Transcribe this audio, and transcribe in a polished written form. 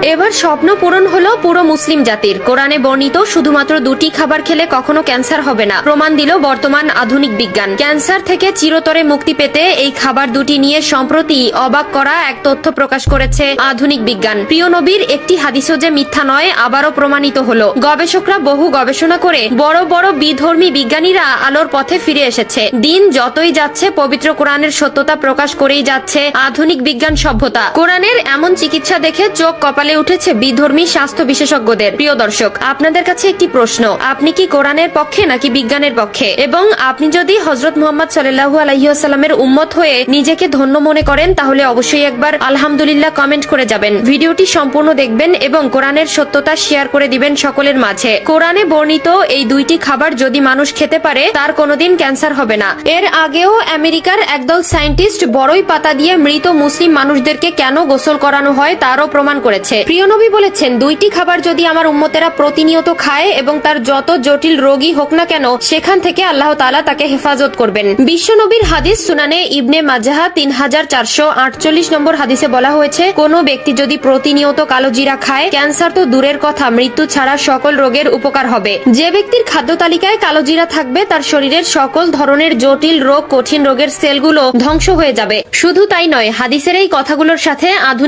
এবার স্বপ্ন পূরণ হলো পুরো মুসলিম জাতির। কোরআনে বর্ণিত শুধুমাত্র দুটি খাবার খেলে কখনো ক্যান্সার হবে না প্রমাণ দিল বর্তমান আধুনিক বিজ্ঞান। ক্যান্সার থেকে চিরতরে মুক্তি পেতে এই খাবার দুটি নিয়ে সম্প্রতি অবাক করা এক তথ্য প্রকাশ করেছে আধুনিক বিজ্ঞান। প্রিয় নবীর একটি হাদিসও যে মিথ্যা নয় আবারও প্রমাণিত হলো। গবেষকরা বহু গবেষণা করে বড় বড় বিধর্মী বিজ্ঞানীরা আলোর পথে ফিরে এসেছে। দিন যতই যাচ্ছে পবিত্র কোরআনের সত্যতা প্রকাশ করেই যাচ্ছে আধুনিক বিজ্ঞান সভ্যতা। কোরআনের এমন চিকিৎসা দেখে চোখ কপালে উঠেছে বিধর্মী স্বাস্থ্য বিশেষজ্ঞদের। প্রিয় দর্শক, আপনাদের কাছে একটি প্রশ্ন, আপনি কি কোরআনের পক্ষে নাকি বিজ্ঞানের পক্ষে? এবং আপনি যদি হযরত মুহাম্মদ সাল্লাল্লাহু আলাইহি ওয়াসাল্লামের উম্মত হয়ে নিজেকে ধন্য মনে করেন তাহলে অবশ্যই একবার আলহামদুলিল্লাহ কমেন্ট করে যাবেন। ভিডিওটি সম্পূর্ণ দেখবেন এবং কোরআনের সত্যতা শেয়ার করে দিবেন সকলের মাঝে। কোরআনে বর্ণিত এই দুইটি খাবার যদি মানুষ খেতে পারে তার কোনোদিন ক্যান্সার হবে না। এর আগেও আমেরিকার একদল সায়েন্টিস্ট বড়ই পাতা দিয়ে মৃত মুসলিম মানুষদেরকে কেন গোসল করানো হয় তারও প্রমাণ করেছে। প্রিয় নবী বলেছেন, দুইটি খাবার যদি আমার উম্মতেরা প্রতিনিয়ত খায় এবং তার যত জটিল রোগী হোক না কেন সেখান থেকে আল্লাহ তাআলা তাকে হেফাজত করবেন। বিশ্ব নবীর হাদিস সুনানে ইবনে মাজাহ 3448 নম্বর হাদিসে বলা হয়েছে, কোন ব্যক্তি যদি প্রতিনিয়ত কালো জিরা খায় ক্যান্সার তো দূরের কথা, মৃত্যু ছাড়া সকল রোগের উপকার হবে। যে ব্যক্তির খাদ্য তালিকায় কালো জিরা থাকবে তার শরীরের সকল ধরনের জটিল রোগ, কঠিন রোগের সেলগুলো ধ্বংস হয়ে যাবে। শুধু তাই নয়, হাদিসের এই কথাগুলোর সাথে আধুনিক